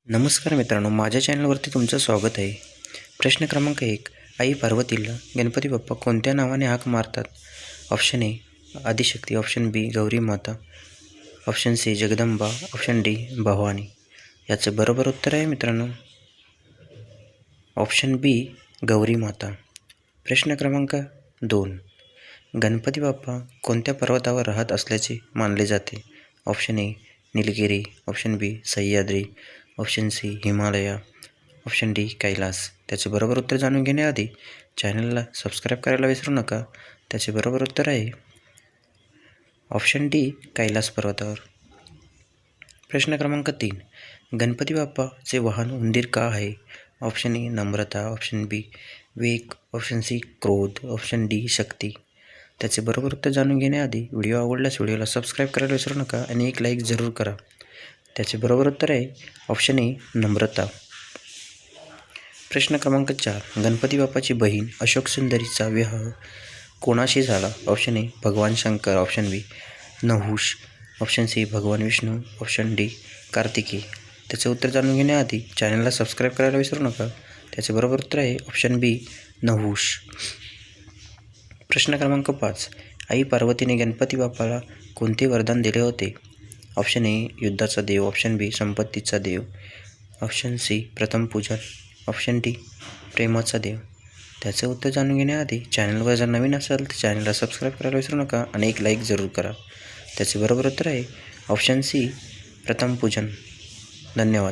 नमस्कार मित्रांनो, माझ्या चॅनलवरती तुमचं स्वागत आहे. प्रश्न क्रमांक 1. आई पार्वतीला गणपती बाप्पा कोणत्या नावाने हाक मारतात? Option A Adishakti, option B Gauri Mata, option C Jagdamba, option D Bhavani. याचं बरोबर उत्तर आहे मित्रांनो ऑप्शन बी गौरी माता. प्रश्न क्रमांक 2. गणपती बाप्पा कोणत्या पर्वतावर राहत असल्याचे मानले जाते? Option A Nilgiri, option B Sahyadri, option C Himalaya, option D Kailash. त्याचे बरोबर उत्तर जाणून घेण्याआधी चॅनलला सबस्क्राईब करायला विसरू नका. त्याचे बरोबर उत्तर आहे ऑप्शन डी कैलास पर्वतावर. प्रश्न क्रमांक 3. गणपती बाप्पाचे वाहन उंदीर का आहे? ऑप्शन ए नम्रता, ऑप्शन बी वेग, ऑप्शन सी क्रोध, ऑप्शन डी शक्ती. त्याचे बरोबर उत्तर जाणून घेण्याआधी व्हिडिओ आवडल्यास व्हिडिओला सबस्क्राईब करायला विसरू नका आणि एक लाईक जरूर करा. त्याचे बरोबर उत्तर आहे ऑप्शन ए नम्रता. प्रश्न क्रमांक 4. गणपती बाप्पाची बहीण अशोक सुंदरीचा विवाह कोणाशी झाला? ऑप्शन ए भगवान शंकर, ऑप्शन बी नहुष, ऑप्शन सी भगवान विष्णू, ऑप्शन डी कार्तिकी. त्याचे उत्तर जाणून घेण्याआधी चॅनलला सबस्क्राईब करायला विसरू नका. त्याचे बरोबर उत्तर आहे ऑप्शन बी नहुष. प्रश्न क्रमांक 5. आई पार्वतीने गणपती बाप्पाला कोणते वरदान दिले होते? ऑप्शन ए युद्धाचा देव, ऑप्शन बी संपत्तीचा देव, ऑप्शन सी प्रथम पूजन, ऑप्शन डी प्रेमाचा देव. त्याचं उत्तर जाणून घेण्याआधी चॅनलवर जर नवीन असाल तर चॅनलला सबस्क्राईब करायला विसरू नका आणि एक लाईक जरूर करा. त्याचे बरोबर उत्तर आहे ऑप्शन सी प्रथम पूजन. धन्यवाद.